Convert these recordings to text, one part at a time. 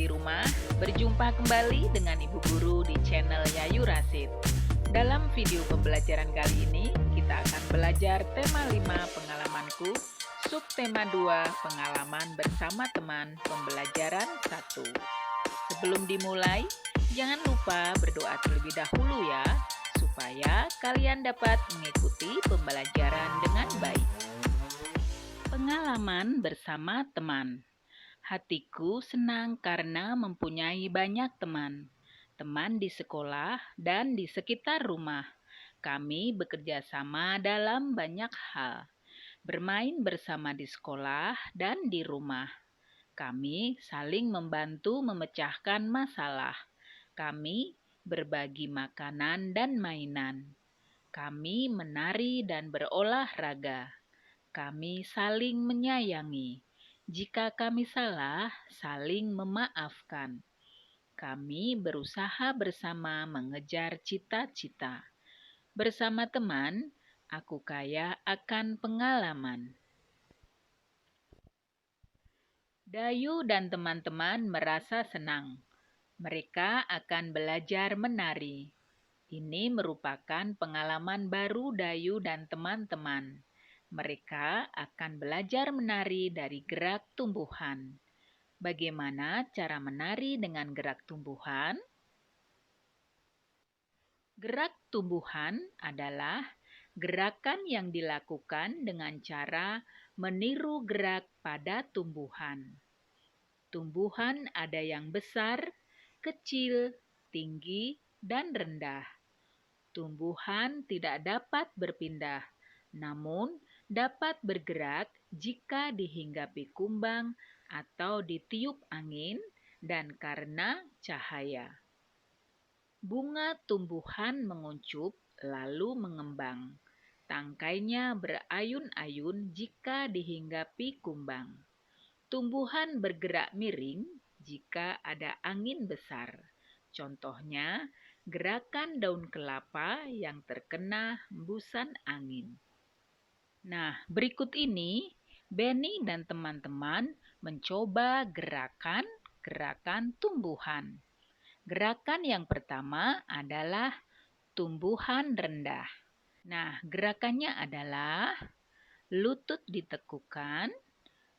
di rumah, berjumpa kembali dengan Ibu Guru di channel Yayu Rasid. Dalam video pembelajaran kali ini, kita akan belajar tema 5 pengalamanku, subtema 2 pengalaman bersama teman pembelajaran 1. Sebelum dimulai, jangan lupa berdoa terlebih dahulu ya, supaya kalian dapat mengikuti pembelajaran dengan baik. Pengalaman bersama teman. Hatiku senang karena mempunyai banyak teman. Teman di sekolah dan di sekitar rumah. Kami bekerja sama dalam banyak hal. Bermain bersama di sekolah dan di rumah. Kami saling membantu memecahkan masalah. Kami berbagi makanan dan mainan. Kami menari dan berolahraga. Kami saling menyayangi. Jika kami salah, saling memaafkan. Kami berusaha bersama mengejar cita-cita. Bersama teman, aku kaya akan pengalaman. Dayu dan teman-teman merasa senang. Mereka akan belajar menari. Ini merupakan pengalaman baru Dayu dan teman-teman. Mereka akan belajar menari dari gerak tumbuhan. Bagaimana cara menari dengan gerak tumbuhan? Gerak tumbuhan adalah gerakan yang dilakukan dengan cara meniru gerak pada tumbuhan. Tumbuhan ada yang besar, kecil, tinggi, dan rendah. Tumbuhan tidak dapat berpindah, namun dapat bergerak jika dihinggapi kumbang atau ditiup angin dan karena cahaya. Bunga tumbuhan menguncup lalu mengembang. Tangkainya berayun-ayun jika dihinggapi kumbang. Tumbuhan bergerak miring jika ada angin besar. Contohnya, gerakan daun kelapa yang terkena hembusan angin. Nah, berikut ini Benny dan teman-teman mencoba gerakan tumbuhan. Gerakan yang pertama adalah tumbuhan rendah. Nah, gerakannya adalah lutut ditekukan,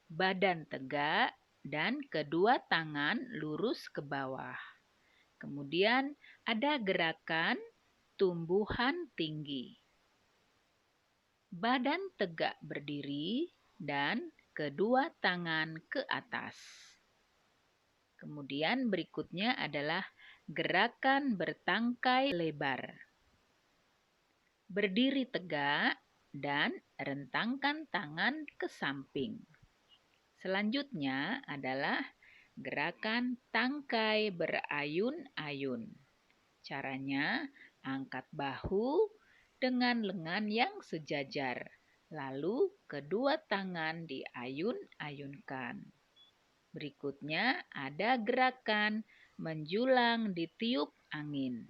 badan tegak, dan kedua tangan lurus ke bawah. Kemudian ada gerakan tumbuhan tinggi. Badan tegak berdiri dan kedua tangan ke atas. Kemudian berikutnya adalah gerakan bertangkai lebar. Berdiri tegak dan rentangkan tangan ke samping. Selanjutnya adalah gerakan tangkai berayun-ayun. Caranya, angkat bahu dengan lengan yang sejajar, lalu kedua tangan diayun-ayunkan. Berikutnya ada gerakan menjulang ditiup angin.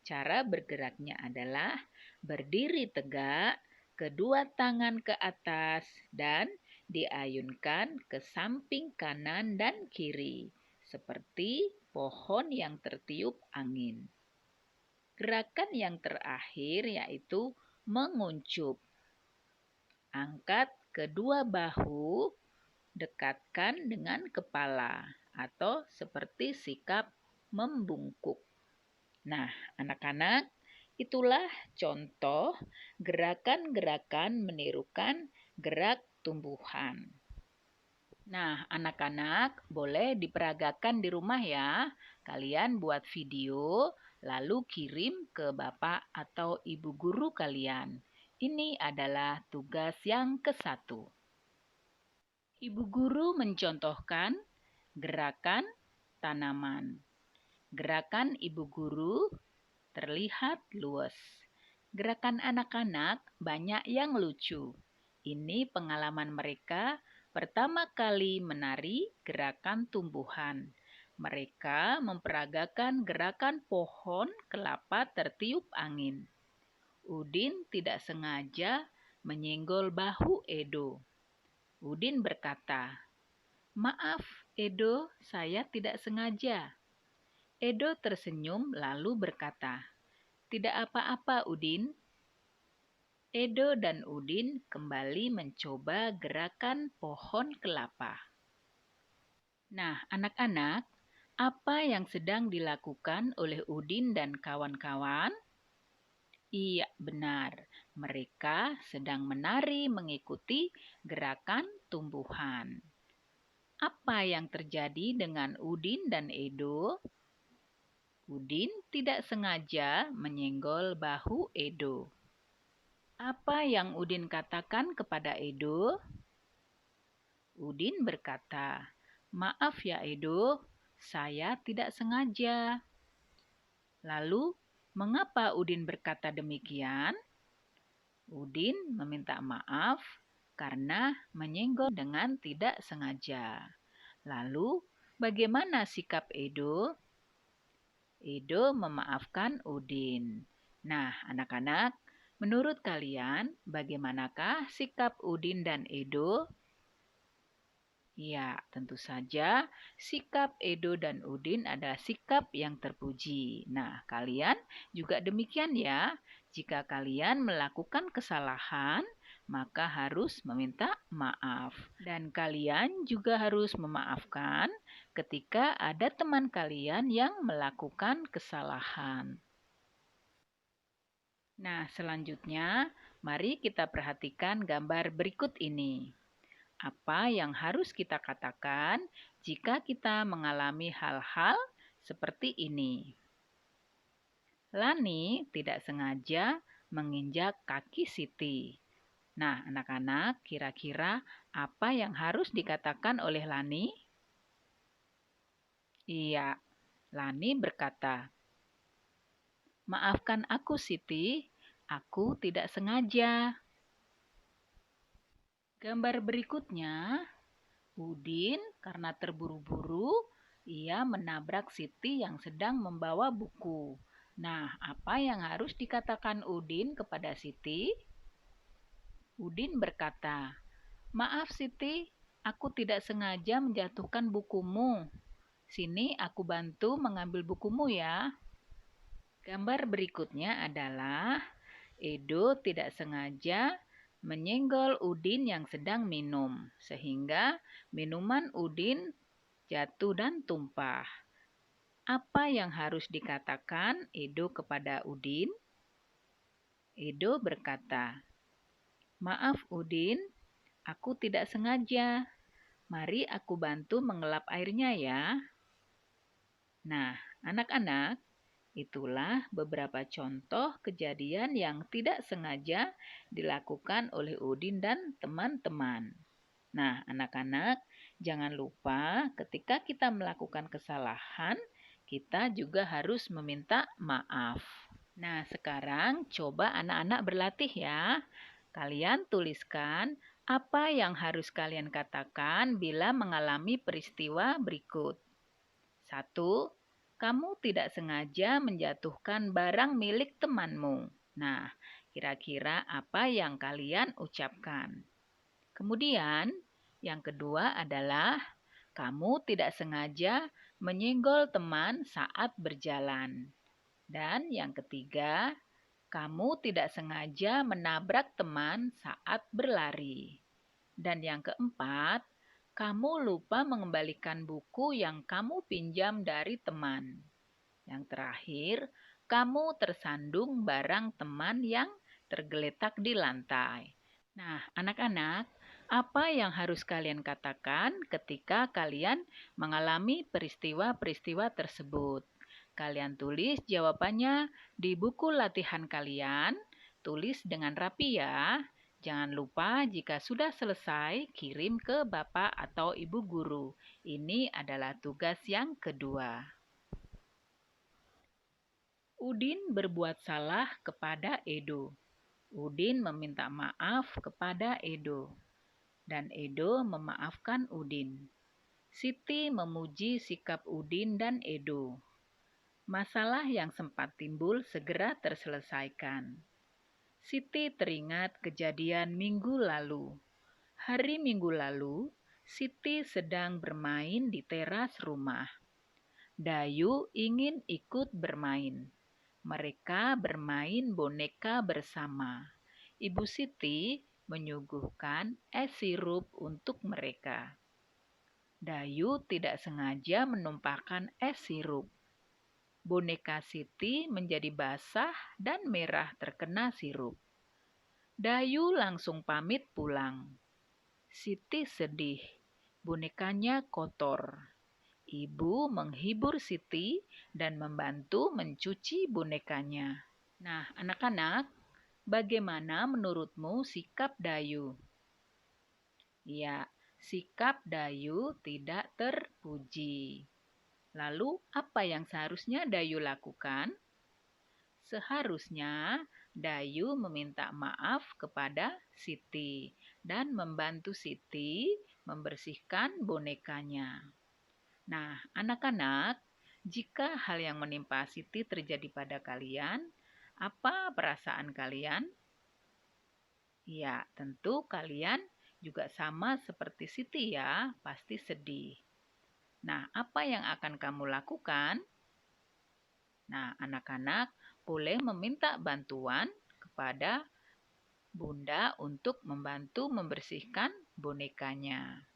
Cara bergeraknya adalah berdiri tegak, kedua tangan ke atas, dan diayunkan ke samping kanan dan kiri, seperti pohon yang tertiup angin. Gerakan yang terakhir yaitu menguncup. Angkat kedua bahu, dekatkan dengan kepala, atau seperti sikap membungkuk. Nah, anak-anak, itulah contoh gerakan-gerakan menirukan gerak tumbuhan. Nah, anak-anak boleh diperagakan di rumah ya. Kalian buat video, lalu kirim ke bapak atau ibu guru kalian. Ini adalah tugas yang ke-1. Ibu guru mencontohkan gerakan tanaman. Gerakan ibu guru terlihat luas. Gerakan anak-anak banyak yang lucu. Ini pengalaman mereka pertama kali menari gerakan tumbuhan. Mereka memperagakan gerakan pohon kelapa tertiup angin. Udin tidak sengaja menyenggol bahu Edo. Udin berkata, "Maaf, Edo, saya tidak sengaja. Edo tersenyum lalu berkata, "Tidak apa-apa, Udin." Edo dan Udin kembali mencoba gerakan pohon kelapa. Nah, anak-anak, apa yang sedang dilakukan oleh Udin dan kawan-kawan? Iya, benar. Mereka sedang menari mengikuti gerakan tumbuhan. Apa yang terjadi dengan Udin dan Edo? Udin tidak sengaja menyenggol bahu Edo. Apa yang Udin katakan kepada Edo? Udin berkata, "Maaf ya Edo, saya tidak sengaja." Lalu, mengapa Udin berkata demikian? Udin meminta maaf karena menyenggol dengan tidak sengaja. Lalu, bagaimana sikap Edo? Edo memaafkan Udin. Nah, anak-anak, menurut kalian bagaimanakah sikap Udin dan Edo? Ya, tentu saja sikap Edo dan Udin adalah sikap yang terpuji. Nah, kalian juga demikian ya. Jika kalian melakukan kesalahan, maka harus meminta maaf. Dan kalian juga harus memaafkan ketika ada teman kalian yang melakukan kesalahan. Nah, selanjutnya mari kita perhatikan gambar berikut ini. Apa yang harus kita katakan jika kita mengalami hal-hal seperti ini? Lani tidak sengaja menginjak kaki Siti. Nah, anak-anak, kira-kira apa yang harus dikatakan oleh Lani? Iya, Lani berkata, "Maafkan aku, Siti. Aku tidak sengaja." Gambar berikutnya, Udin karena terburu-buru, ia menabrak Siti yang sedang membawa buku. Nah, apa yang harus dikatakan Udin kepada Siti? Udin berkata, "Maaf Siti, aku tidak sengaja menjatuhkan bukumu. Sini aku bantu mengambil bukumu ya." Gambar berikutnya adalah Edo tidak sengaja menyenggol Udin yang sedang minum, sehingga minuman Udin jatuh dan tumpah. Apa yang harus dikatakan Edo kepada Udin? Edo berkata, "Maaf Udin, aku tidak sengaja. Mari aku bantu mengelap airnya ya." Nah, anak-anak, itulah beberapa contoh kejadian yang tidak sengaja dilakukan oleh Udin dan teman-teman. Nah, anak-anak, jangan lupa ketika kita melakukan kesalahan, kita juga harus meminta maaf. Nah, sekarang coba anak-anak berlatih ya. Kalian tuliskan apa yang harus kalian katakan bila mengalami peristiwa berikut. 1. Kamu tidak sengaja menjatuhkan barang milik temanmu. Nah, kira-kira apa yang kalian ucapkan? Kemudian, yang kedua adalah kamu tidak sengaja menyenggol teman saat berjalan. Dan yang ketiga, kamu tidak sengaja menabrak teman saat berlari. Dan yang keempat, kamu lupa mengembalikan buku yang kamu pinjam dari teman. Yang terakhir, kamu tersandung barang teman yang tergeletak di lantai. Nah, anak-anak, apa yang harus kalian katakan ketika kalian mengalami peristiwa-peristiwa tersebut? Kalian tulis jawabannya di buku latihan kalian. Tulis dengan rapi ya. Jangan lupa jika sudah selesai, kirim ke Bapak atau Ibu guru. Ini adalah tugas yang kedua. Udin berbuat salah kepada Edo. Udin meminta maaf kepada Edo. Dan Edo memaafkan Udin. Siti memuji sikap Udin dan Edo. Masalah yang sempat timbul segera terselesaikan. Siti teringat kejadian minggu lalu. Hari Minggu lalu, Siti sedang bermain di teras rumah. Dayu ingin ikut bermain. Mereka bermain boneka bersama. Ibu Siti menyuguhkan es sirup untuk mereka. Dayu tidak sengaja menumpahkan es sirup. Boneka Siti menjadi basah dan merah terkena sirup. Dayu langsung pamit pulang. Siti sedih, bonekanya kotor. Ibu menghibur Siti dan membantu mencuci bonekanya. Nah, anak-anak, bagaimana menurutmu sikap Dayu? Ya, sikap Dayu tidak terpuji. Lalu, apa yang seharusnya Dayu lakukan? Seharusnya Dayu meminta maaf kepada Siti dan membantu Siti membersihkan bonekanya. Nah, anak-anak, jika hal yang menimpa Siti terjadi pada kalian, apa perasaan kalian? Ya, tentu kalian juga sama seperti Siti ya, pasti sedih. Nah, apa yang akan kamu lakukan? Nah, anak-anak boleh meminta bantuan kepada Bunda untuk membantu membersihkan bonekanya.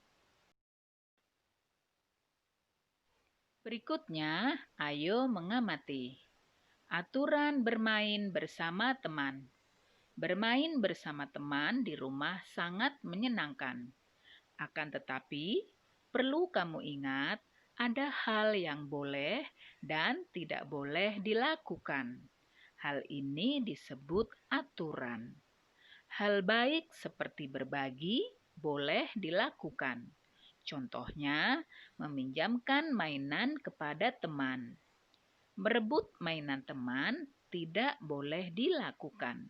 Berikutnya, ayo mengamati. Aturan bermain bersama teman. Bermain bersama teman di rumah sangat menyenangkan. Akan tetapi, perlu kamu ingat, ada hal yang boleh dan tidak boleh dilakukan. Hal ini disebut aturan. Hal baik seperti berbagi boleh dilakukan. Contohnya, meminjamkan mainan kepada teman. Merebut mainan teman tidak boleh dilakukan.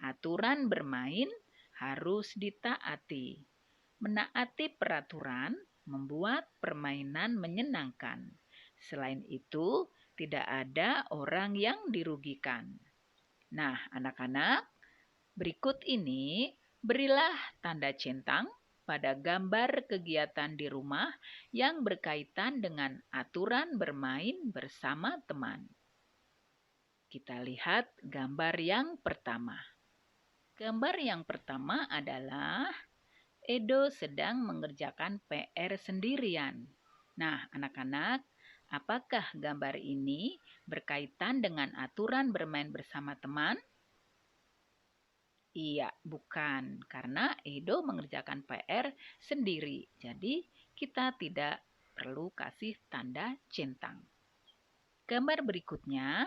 Aturan bermain harus ditaati. Menaati peraturan membuat permainan menyenangkan. Selain itu, tidak ada orang yang dirugikan. Nah, anak-anak, berikut ini berilah tanda centang pada gambar kegiatan di rumah yang berkaitan dengan aturan bermain bersama teman. Kita lihat gambar yang pertama. Gambar yang pertama adalah Edo sedang mengerjakan PR sendirian. Nah, anak-anak, apakah gambar ini berkaitan dengan aturan bermain bersama teman? Iya, bukan, karena Edo mengerjakan PR sendiri. Jadi, kita tidak perlu kasih tanda centang. Gambar berikutnya,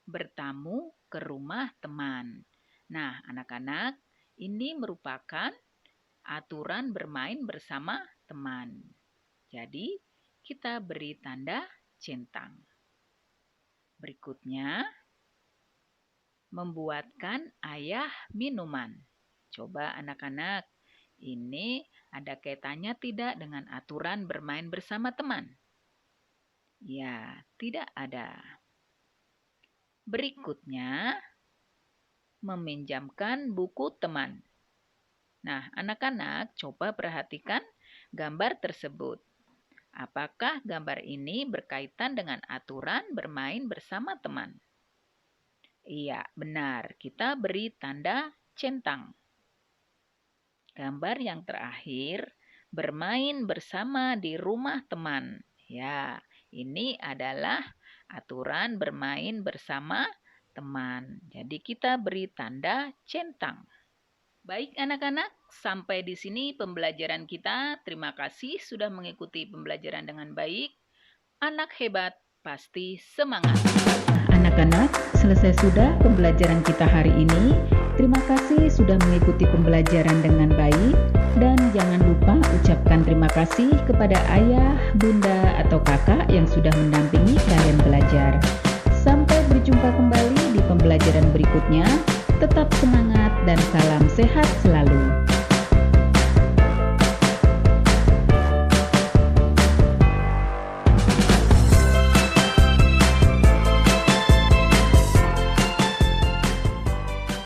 bertamu ke rumah teman. Nah, anak-anak, ini merupakan aturan bermain bersama teman. Jadi, kita beri tanda centang. Berikutnya, membuatkan ayah minuman. Coba anak-anak, ini ada kaitannya tidak dengan aturan bermain bersama teman? Ya, tidak ada. Berikutnya, meminjamkan buku teman. Nah, anak-anak coba perhatikan gambar tersebut. Apakah gambar ini berkaitan dengan aturan bermain bersama teman? Iya, benar. Kita beri tanda centang. Gambar yang terakhir, bermain bersama di rumah teman. Ya, ini adalah aturan bermain bersama teman. Jadi kita beri tanda centang. Baik anak-anak, sampai di sini pembelajaran kita. Terima kasih sudah mengikuti pembelajaran dengan baik. Anak hebat pasti semangat. Anak-anak, selesai sudah pembelajaran kita hari ini. Terima kasih sudah mengikuti pembelajaran dengan baik. Dan jangan lupa ucapkan terima kasih kepada ayah, bunda, atau kakak yang sudah mendampingi kalian belajar. Sampai berjumpa kembali di pembelajaran berikutnya. Tetap semangat dan salam sehat selalu.